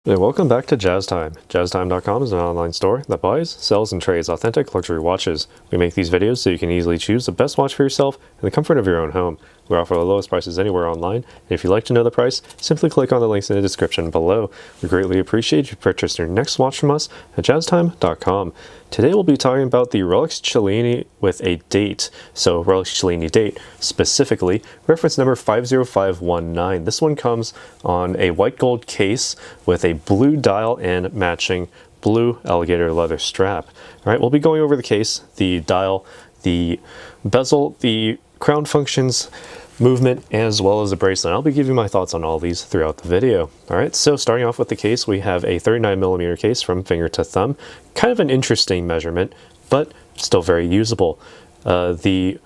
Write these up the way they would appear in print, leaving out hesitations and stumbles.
Hey, welcome back to Jazz Time. JazzTime.com is an online store that buys, sells, and trades authentic luxury watches. We make these videos so you can easily choose the best watch for yourself in the comfort of your own home. We offer the lowest prices anywhere online, and if you'd like to know the price, simply click on the links in the description below. We greatly appreciate you purchase your next watch from us at JazzTime.com. Today we'll be talking about the Rolex Cellini with a date. So Rolex Cellini Date, specifically reference number 50519. This one comes on a white gold case with a blue dial and matching blue alligator leather strap. All right, we'll be going over the case, the dial, the bezel, the crown functions, movement, as well as the bracelet. I'll be giving my thoughts on all these throughout the video. All right, so starting off with the case, we have a 39mm case from finger to thumb. Kind of an interesting measurement, but still very usable. The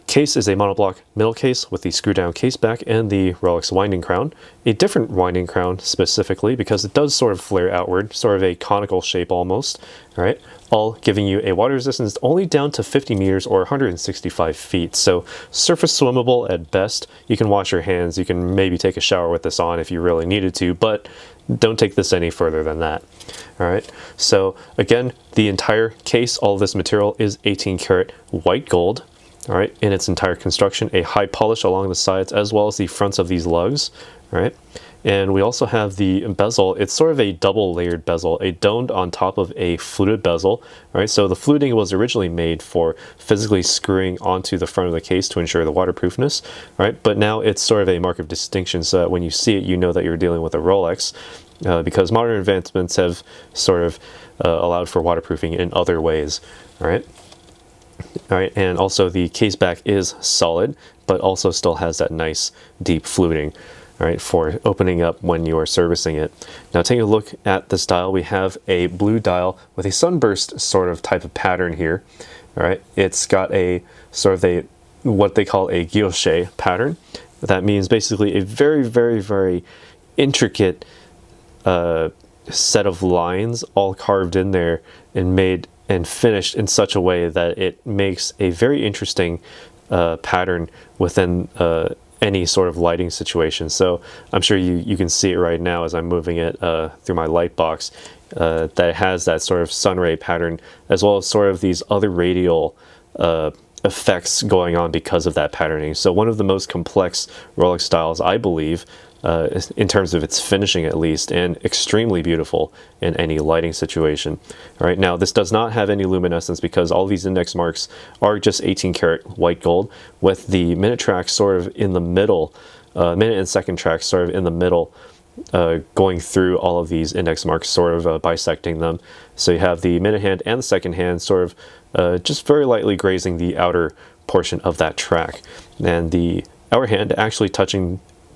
case is a monoblock middle case with the screw down case back and the Rolex winding crown. A different winding crown specifically because it does sort of flare outward, sort of a conical shape almost, all right? All giving you a water resistance only down to 50 meters or 165 feet. So surface swimmable at best. You can wash your hands. You can maybe take a shower with this on if you really needed to, but don't take this any further than that. All right. So again, the entire case, all of this material is 18 karat white gold. All right, in its entire construction, a high polish along the sides as well as the fronts of these lugs. All right, and we also have the bezel. It's sort of a double layered bezel, a domed on top of a fluted bezel. All right, so the fluting was originally made for physically screwing onto the front of the case to ensure the waterproofness. All right, but now it's sort of a mark of distinction, so that when you see it, you know that you're dealing with a Rolex, because modern advancements have sort of allowed for waterproofing in other ways. All right. All right, and also the case back is solid, but also still has that nice deep fluting, all right, for opening up when you are servicing it. Now taking a look at this dial, we have a blue dial with a sunburst sort of type of pattern here. All right, it's got a sort of a what they call a guilloche pattern. That means basically a very intricate set of lines all carved in there and made and finished in such a way that it makes a very interesting pattern within any sort of lighting situation. So I'm sure you can see it right now as I'm moving it through my light box, that it has that sort of sun ray pattern as well as sort of these other radial effects going on because of that patterning. So one of the most complex Rolex styles, I believe, in terms of its finishing at least, and extremely beautiful in any lighting situation. All right, now this does not have any luminescence because all these index marks are just 18 karat white gold with the minute track sort of in the middle, minute and second track sort of in the middle, going through all of these index marks, sort of bisecting them. So you have the minute hand and the second hand sort of just very lightly grazing the outer portion of that track, and the hour hand actually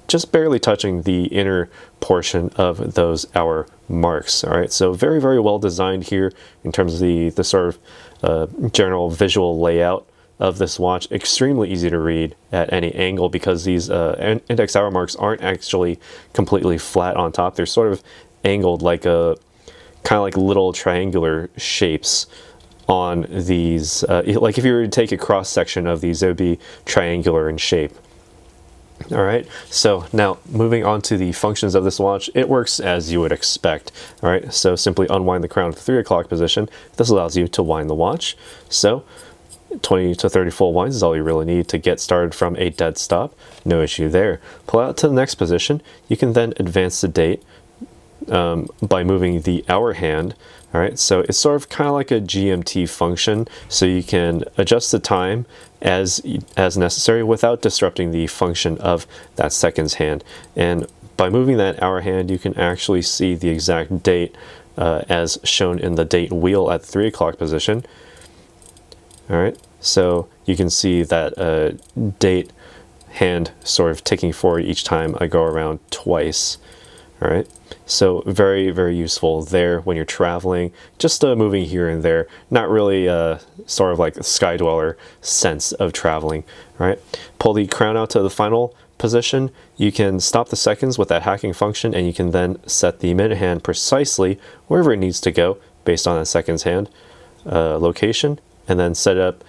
just barely touching the inner portion of those hour marks. All right, so very well designed here in terms of the sort of general visual layout of this watch. Extremely easy to read at any angle because these index hour marks aren't actually completely flat on top. They're sort of angled like a kind of like little triangular shapes on these. Like if you were to take a cross section of these, it would be triangular in shape. All right, so now moving on to the functions of this watch, it works as you would expect. All right, so simply unwind the crown at the 3 o'clock position. This allows you to wind the watch. So 20 to 30 full winds is all you really need to get started from a dead stop. No issue there. Pull out to the next position. You can then advance the date by moving the hour hand. All right, so it's sort of kind of like a GMT function, so you can adjust the time as necessary without disrupting the function of that seconds hand. And by moving that hour hand, you can actually see the exact date as shown in the date wheel at the 3 o'clock position. All right, so you can see that date hand sort of ticking forward each time I go around twice. All right, so very useful there when you're traveling, just moving here and there, not really sort of like a sky dweller sense of traveling. All right, pull the crown out to the final position. You can stop the seconds with that hacking function, and you can then set the minute hand precisely wherever it needs to go based on that seconds hand location, and then set it up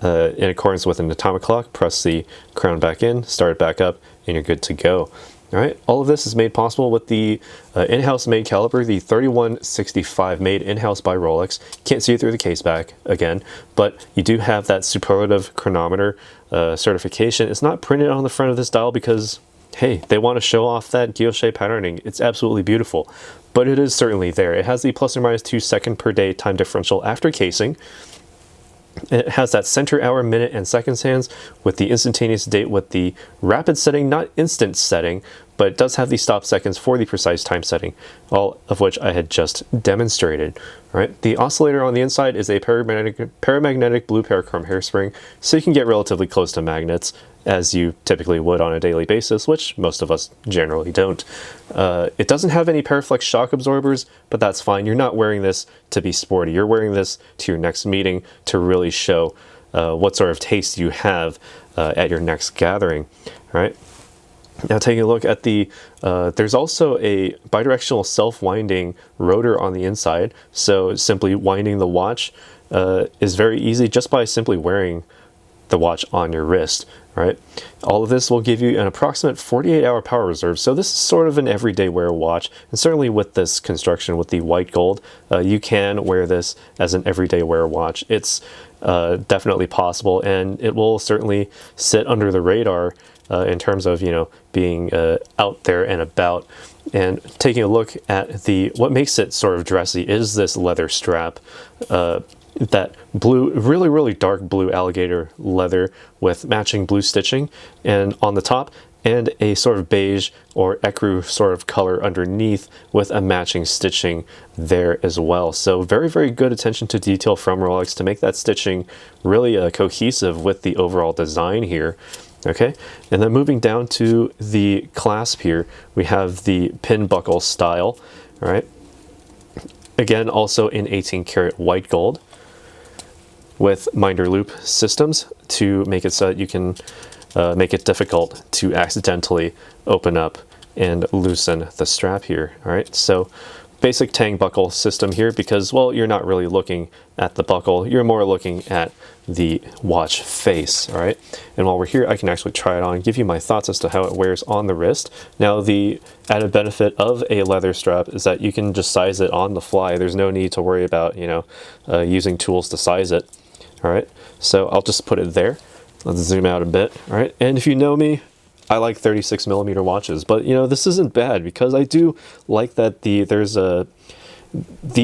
in accordance with an atomic clock. Press the crown back in, start it back up, and you're good to go. All right, all of this is made possible with the in-house made caliber, the 3165, made in-house by Rolex. Can't see it through the case back again, but you do have that superlative chronometer certification. It's not printed on the front of this dial because, hey, they want to show off that guilloche patterning. It's absolutely beautiful, but it is certainly there. It has the plus or minus 2 second per day time differential after casing. It has that center, hour, minute, and seconds hands with the instantaneous date with the rapid setting, not instant setting, but it does have the stop seconds for the precise time setting, all of which I had just demonstrated. All right, the oscillator on the inside is a paramagnetic blue parachrome hairspring, so you can get relatively close to magnets as you typically would on a daily basis, which most of us generally don't. It doesn't have any Paraflex shock absorbers, but that's fine. You're not wearing this to be sporty. You're wearing this to your next meeting to really show what sort of taste you have at your next gathering. All right. Now taking a look at the, there's also a bidirectional self-winding rotor on the inside. So simply winding the watch is very easy just by simply wearing the watch on your wrist. Right, all of this will give you an approximate 48-hour power reserve, so this is sort of an everyday wear watch, and certainly with this construction with the white gold, you can wear this as an everyday wear watch. It's definitely possible, and it will certainly sit under the radar in terms of, you know, being out there and about. And taking a look at the, what makes it sort of dressy is this leather strap. That blue, really dark blue alligator leather with matching blue stitching and on the top, and a sort of beige or ecru sort of color underneath with a matching stitching there as well. So very good attention to detail from Rolex to make that stitching really cohesive with the overall design here. Okay, and then moving down to the clasp here, we have the pin buckle style. All right, again also in 18 karat white gold, with minder loop systems to make it so that you can make it difficult to accidentally open up and loosen the strap here. All right, so basic tang buckle system here because, well, you're not really looking at the buckle, you're more looking at the watch face. All right, and while we're here, I can actually try it on and give you my thoughts as to how it wears on the wrist. Now, the added benefit of a leather strap is that you can just size it on the fly. There's no need to worry about, you know, using tools to size it. All right, so I'll just put it there. Let's zoom out a bit. All right, and if you know me, I like 36mm watches, but you know, this isn't bad because I do like that the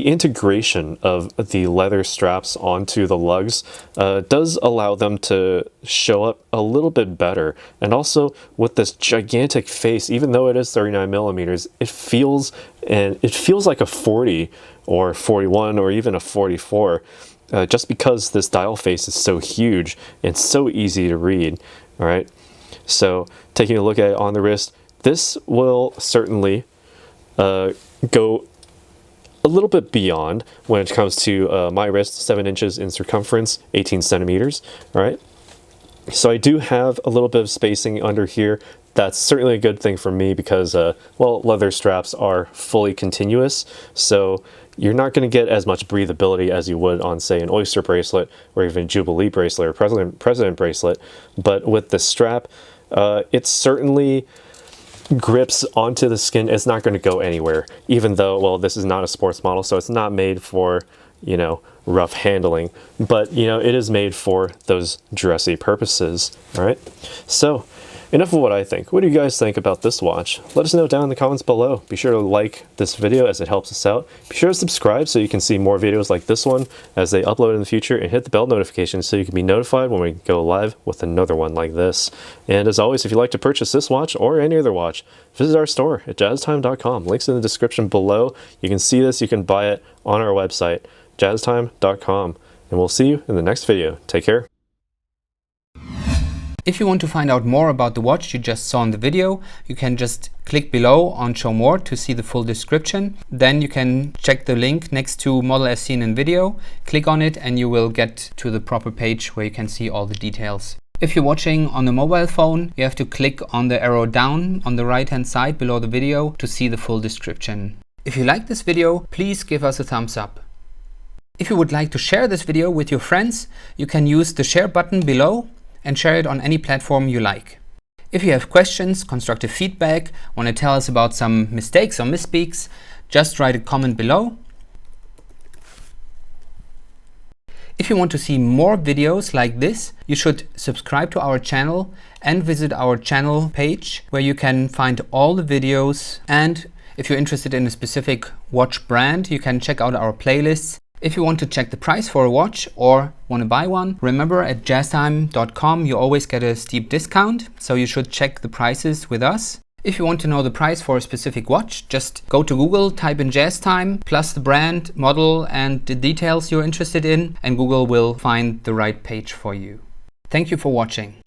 integration of the leather straps onto the lugs does allow them to show up a little bit better. And also with this gigantic face, even though it is 39mm, it feels like a 40 or 41 or even a 44. Just because this dial face is so huge and so easy to read. All right, so taking a look at it on the wrist, this will certainly go a little bit beyond when it comes to my wrist, 7 inches in circumference, 18 centimeters. All right, so I do have a little bit of spacing under here. That's certainly a good thing for me because, well, leather straps are fully continuous, so you're not going to get as much breathability as you would on, say, an Oyster bracelet or even Jubilee bracelet or President bracelet. But with the strap, it certainly grips onto the skin. It's not going to go anywhere, even though, well, this is not a sports model, so it's not made for, you know, rough handling. But, you know, it is made for those dressy purposes. All right, so enough of what I think. What do you guys think about this watch? Let us know down in the comments below. Be sure to like this video as it helps us out. Be sure to subscribe so you can see more videos like this one as they upload in the future, and hit the bell notification so you can be notified when we go live with another one like this. And as always, if you'd like to purchase this watch or any other watch, visit our store at jazztime.com. Links in the description below. You can see this, you can buy it on our website, jazztime.com. And we'll see you in the next video. Take care. If you want to find out more about the watch you just saw in the video, you can just click below on Show More to see the full description. Then you can check the link next to model as seen in video, click on it, and you will get to the proper page where you can see all the details. If you're watching on a mobile phone, you have to click on the arrow down on the right hand side below the video to see the full description. If you like this video, please give us a thumbs up. If you would like to share this video with your friends, you can use the share button below and share it on any platform you like. If you have questions, constructive feedback, want to tell us about some mistakes or misspeaks, just write a comment below. If you want to see more videos like this, you should subscribe to our channel and visit our channel page where you can find all the videos. And if you're interested in a specific watch brand, you can check out our playlists. If you want to check the price for a watch or want to buy one, remember at jazztime.com you always get a steep discount, so you should check the prices with us. If you want to know the price for a specific watch, just go to Google, type in JazzTime, plus the brand, model and the details you're interested in, and Google will find the right page for you. Thank you for watching.